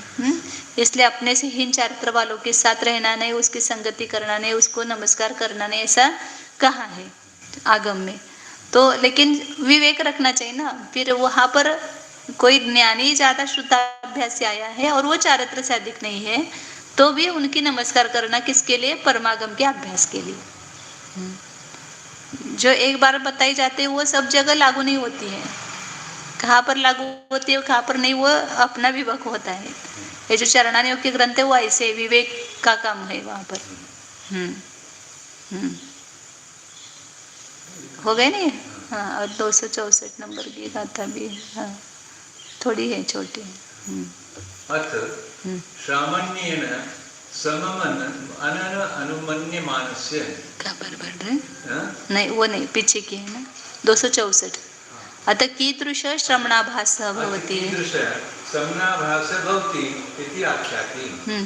इसलिए अपने से हीन चारित्र वालों के साथ रहना नहीं, उसकी संगति करना नहीं, उसको नमस्कार करना नहीं, ऐसा कहा है आगम में। तो लेकिन विवेक रखना चाहिए ना, फिर वहां पर कोई ज्ञानी ज्यादा श्रुताभ्यास से आया है और वो चारित्र से अधिक नहीं है, तो भी उनकी नमस्कार करना किसके लिए? परमागम के अभ्यास के लिए। जो एक बार बताई जाती है वो सब जगह लागू नहीं होती है, कहाँ पर लागू होती है कहाँ पर नहीं, वो अपना विवेक होता है। ये जो चरणानियों के ग्रंथ है वो ऐसे विवेक का काम है वहां पर। हो गए नहीं? हाँ, और 264 नंबर की गाथा भी हाँ थोड़ी है, छोटी है। सामान्येन सममन अनन अनुमन्यमानस्य क्या बराबर है? नहीं वो नहीं, पीछे की है ना 264। अतः कीदृश श्रवणाभास भवति,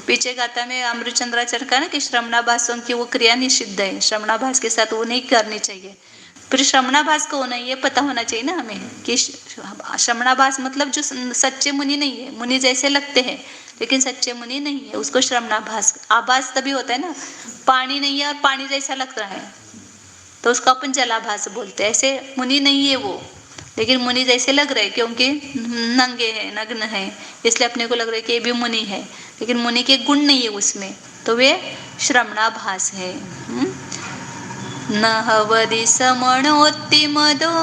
पीछे गाथा में अमृतचंद्राचार्य का ना कि श्रवणाभासों की वो क्रिया निषिद्ध है, श्रवणाभास के साथ वो नहीं करनी चाहिए। फिर श्रवणाभास कौन है ये पता होना चाहिए ना हमें, कि श्रवणाभास मतलब जो सच्चे मुनि नहीं है, मुनि जैसे लगते हैं लेकिन सच्चे मुनि नहीं है, उसको श्रवणाभास। आभास तभी होता है ना, पानी नहीं है और पानी जैसा लग रहा है तो उसको अपन जलाभास बोलते हैं। ऐसे मुनि नहीं है वो, लेकिन मुनि जैसे लग रहे क्योंकि नंगे हैं, नग्न है, इसलिए अपने को लग रहा है कि ये भी मुनि है, लेकिन मुनि के गुण नहीं है उसमें, तो वे श्रवणाभास है। न हवदि समणोति मदो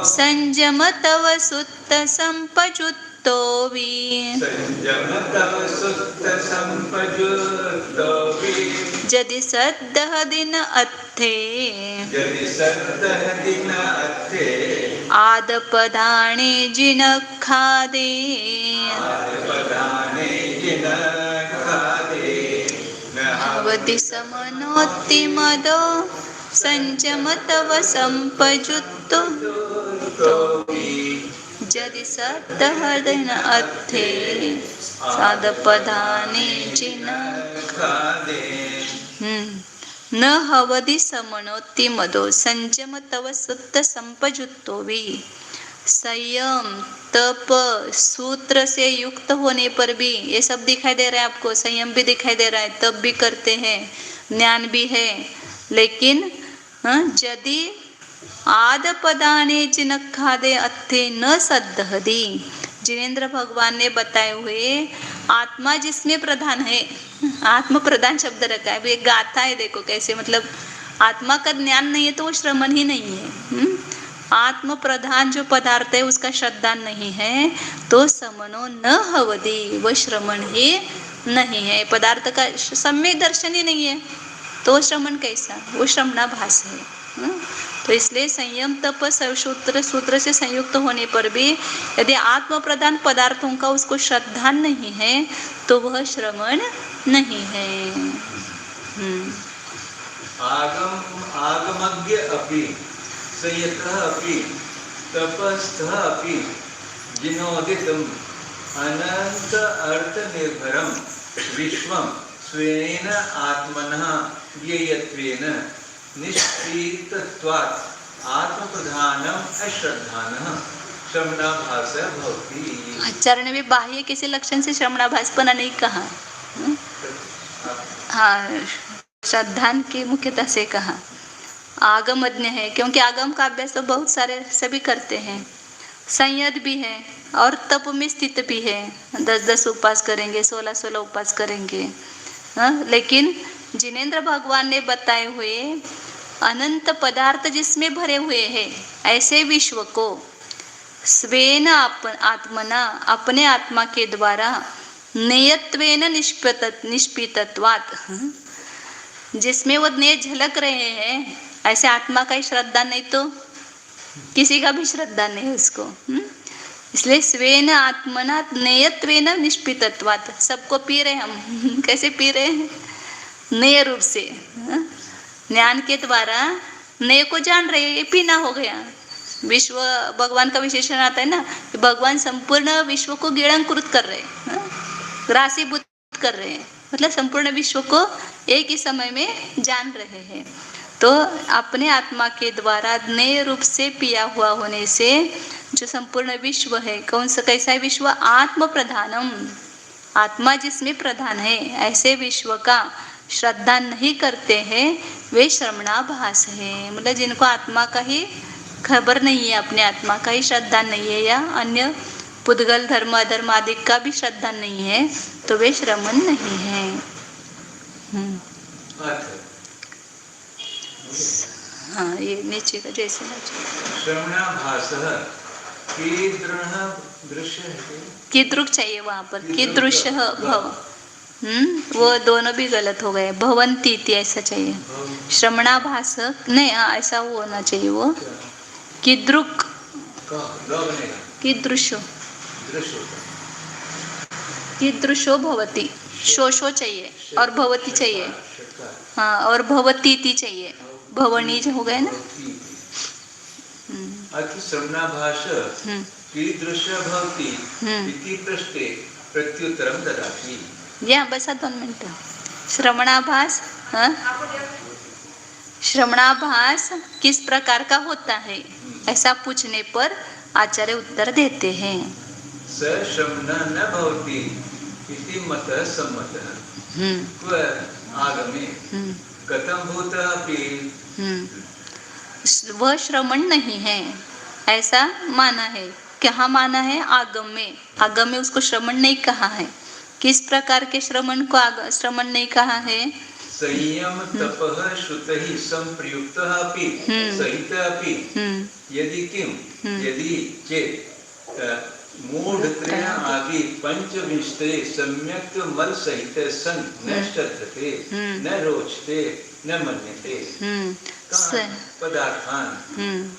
संजम तव सुत्त संपजुत्तो वि जदि सद्दह दिन अत्थे आदपदाने जिनखादे अवधि समनोति मदो संजम तव संपजुत्तो जदि सद्दह दिन अत्थे सादपदाने जिनखादे। न हवदि समनोति मदो संजम तव सुत्त संपजुत्तो वि। संयम, तप, सूत्र से युक्त होने पर भी ये सब दिखाई दे रहा है आपको, संयम भी दिखाई दे रहा है, तप भी करते हैं, ज्ञान भी है, लेकिन यदि आद पदाने जिनखादे अत्थे न सद्धहदी, जिनेन्द्र भगवान ने बताए हुए आत्मा जिसमें प्रधान है, आत्म प्रधान शब्द रखा है, एक गाथा है, देखो कैसे, मतलब आत्मा का ज्ञान नहीं है तो वो श्रमण ही नहीं है। आत्म प्रधान जो पदार्थ है उसका श्रद्धा नहीं है तो समनो न हवदी, वो श्रमण ही नहीं है, पदार्थ का सम्यक दर्शन ही नहीं है तो श्रमण कैसा, वो श्रमणाभास है। तो इसलिए संयम, तप, सूत्र से संयुक्त होने पर भी यदि आत्म प्रधान पदार्थों का उसको श्रद्धा नहीं है तो वह श्रवण नहीं है। आगमज्ञ अपि संयतः अपि तपस्थः अपि जिनोदितम् अनंत अर्थ निर्भरं विश्वं स्वेन आत्मनः ज्ञेयत्वेन निष्क्रियत्वात् आत्मप्रधानम् अश्रद्धानः श्रमणाभासः भवति। आचार्य में बाह्य किसी लक्षण से श्रमणाभासपना नहीं कहा, हाँ श्रद्धान की मुख्यता से कहा। आगमज्ञ है क्योंकि आगम का अभ्यास तो बहुत सारे सभी करते हैं, संयत भी है और तप में स्थित भी है, 10-10 उपवास करेंगे, 16-16 उपवास करेंगे। लेकिन जिनेन्द्र भगवान ने बताए हुए अनंत पदार्थ जिसमें भरे हुए हैं ऐसे विश्व को स्वेन आत्मना, अपने आत्मा के द्वारा, नेयत्वेन निष्पितत्वात्, जिसमें वो नेय झलक रहे हैं ऐसे आत्मा का ही श्रद्धा नहीं तो किसी का भी श्रद्धा नहीं उसको। इसलिए स्वेन आत्मना नेयत्वेन निष्पितत्वात्, सबको पी रहे हम कैसे पी रहे हैं, नेय रूप से, ज्ञान के द्वारा नेय को जान रहे, ये पीना हो गया। विश्व भगवान का विशेषण आता है ना कि भगवान संपूर्ण विश्व को गिड़ंकृत कर रहे हैं, ग्रासीभूत कर रहे हैं, मतलब संपूर्ण विश्व को एक ही समय में जान रहे हैं। तो अपने आत्मा के द्वारा ज्ञेय रूप से पिया हुआ होने से जो संपूर्ण विश्व है, कौन सा कैसा है विश्व, आत्म प्रधानम, आत्मा जिसमें प्रधान है ऐसे विश्व का श्रद्धा नहीं करते हैं वे श्रमणाभास है। मतलब जिनको आत्मा का ही खबर नहीं है, अपने आत्मा का ही श्रद्धा नहीं है या अन्य पुद्गल धर्म अधर्म आदि का भी श्रद्धा नहीं है तो वे श्रमण नहीं है। हाँ ये नीचे का जैसे श्रमणाभासः कीदृक् चाहिए वहाँ पर, कीदृश भव, वो दोनों भी गलत हो गए, भवंती इति ऐसा चाहिए, श्रमणाभास नहीं, ऐसा वो होना चाहिए, वो कीदृक्, कीदृशो, कीदृशो भवति, शोशो चाहिए और भवती चाहिए, हाँ और भवती इति चाहिए, भवनी हो गए ना। श्रमणाभास कीदृश भवति इति प्रश्ने प्रत्युत्तरं ददाति। या बस 2 मिनट। श्रवणाभास, श्रवणाभास किस प्रकार का होता है ऐसा पूछने पर आचार्य उत्तर देते हैं। स श्रवण न भवति इति मतः सम्मतः क्व आगमे कथं भूतः अपि, वह श्रवण नहीं है ऐसा माना है। कहाँ माना है, आगम में, आगम में उसको श्रवण नहीं कहा है। किस प्रकार के श्रवण को श्रवण नहीं कहा है, संयम तपः श्रुतैः संप्रयुक्तः अपि सहितः अपि यदि किं यदि चेत् मूढ़त्रय आदि 25 सम्यक मल सहित सन न श्रद्धते न रोचते न मन्यते पदार्थान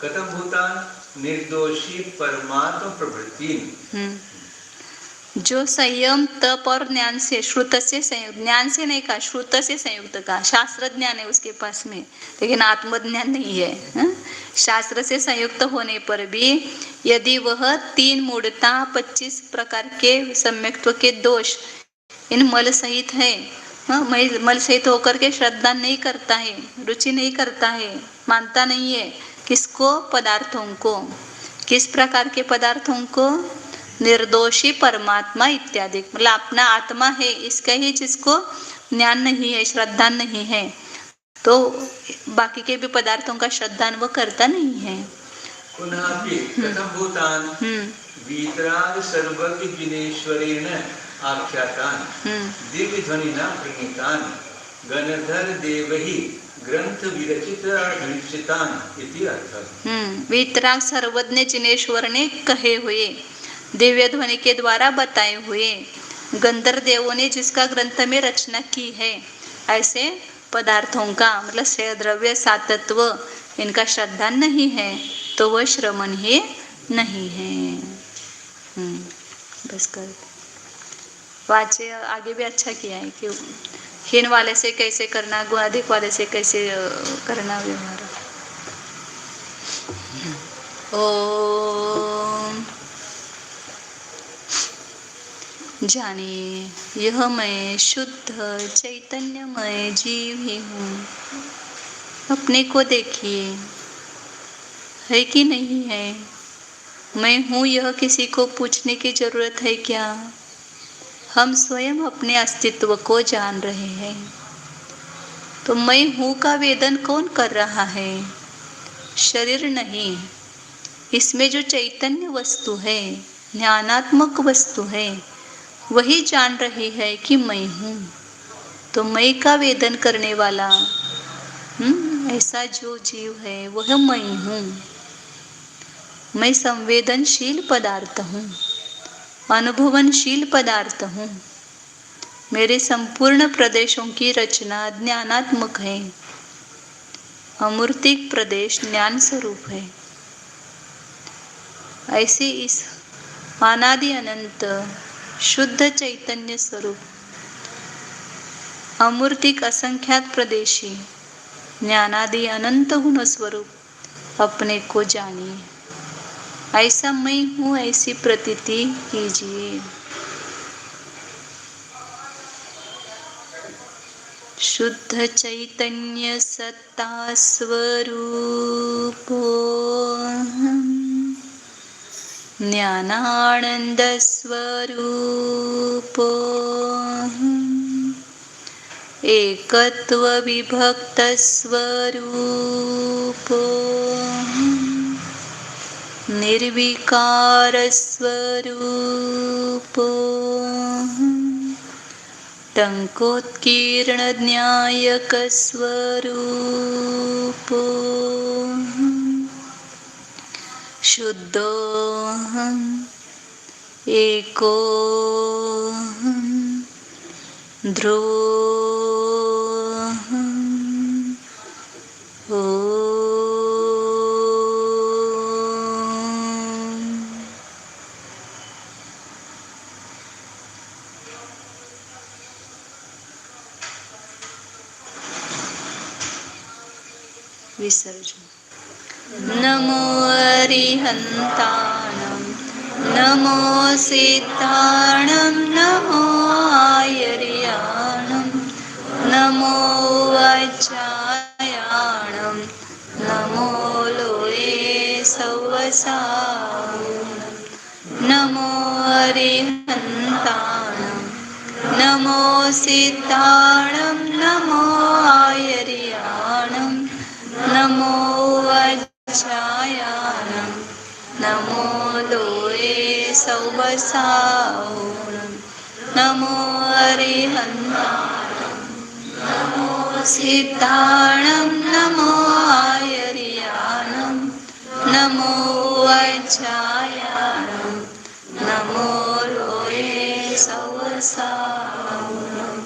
कथं भूतान निर्दोषी परमात्म प्रवृत्ति। जो संयम तप और ज्ञान से, श्रुत से संयुक्त, ज्ञान से नहीं कहा, श्रुत से संयुक्त कहा। शास्त्र ज्ञान है उसके पास में लेकिन आत्मज्ञान नहीं है। शास्त्र से संयुक्त होने पर भी यदि वह 3 मूढ़ता 25 प्रकार के सम्यक्त्व के दोष इन मल सहित है, मल सहित होकर के श्रद्धा नहीं करता है, रुचि नहीं करता है, मानता नहीं है किसको, पदार्थों को, किस प्रकार के पदार्थों को? निर्दोषी परमात्मा इत्यादि, मतलब अपना आत्मा है इसका ही जिसको ज्ञान नहीं है, श्रद्धा नहीं है, तो बाकी के भी पदार्थों का श्रद्धा वो करता नहीं है। पुनः कथम भूतान वीतराग सर्वज्ञ जिनेश्वरेण आख्यातान दिव्य ध्वनिना प्रणीतान गणधर देवहि ग्रंथ विरचित विरचितान इति अर्थ। वीतराग सर्वज्ञ जिनेश्वर ने कहे हुए, दिव्य ध्वनि के द्वारा बताए हुए, गंधर्व देवों ने जिसका ग्रंथ में रचना की है, ऐसे पदार्थों का मतलब से द्रव्य सातत्व इनका श्रद्धा नहीं है तो वह श्रमण ही नहीं है। बस कर वाचे आगे भी अच्छा किया है कि हीन वाले से कैसे करना, गुण अधिक वाले से कैसे करना व्यवहार। ओम जानिए यह मैं शुद्ध चैतन्यमय जीव ही हूँ। अपने को देखिए, है कि नहीं है? मैं हूँ यह किसी को पूछने की जरूरत है क्या? हम स्वयं अपने अस्तित्व को जान रहे हैं। तो मैं हूँ का वेदन कौन कर रहा है? शरीर नहीं, इसमें जो चैतन्य वस्तु है, ज्ञानात्मक वस्तु है, वही जान रही है कि मैं हूँ। तो मैं का वेदन करने वाला ऐसा जो जीव है वह मैं हूँ। मैं संवेदनशील पदार्थ हूँ, अनुभवनशील पदार्थ हूँ। मेरे संपूर्ण प्रदेशों की रचना ज्ञानात्मक है। अमूर्तिक प्रदेश ज्ञान स्वरूप है। ऐसे इस अनादि अनंत शुद्ध चैतन्य स्वरूप अमूर्तिक असंख्यात प्रदेशी ज्ञानादि अनंत गुण स्वरूप अपने को जानिए। ऐसा मैं हूँ ऐसी प्रतीति कीजिए। शुद्ध चैतन्य सत्ता स्वरूपो ज्ञानानंद स्वरूपो एकत्व विभक्त स्वरूपो निर्विकार स्वरूपो टंकोत्कीर्ण न्यायक स्वरूपो शुद्धोऽहम् एकोऽहम् ध्रुवोऽहम् ओम। विसर्जन। नमो अरिहन्ताणं नमो सिद्धाणं नमो आयर्याणं नमो वज्रायाणं नमो लोये सवसावनं नमो अरिहन्ताणं नमो सिद्धाणं नमो आयर्याणं नमो वज्रायाणं नमो लोये सवसावनं नमो अरिहन्ताणं नमो सिद्धाणं नमो आयर्याणं नमो वज्रायाणं नमो लोये सवसावनं।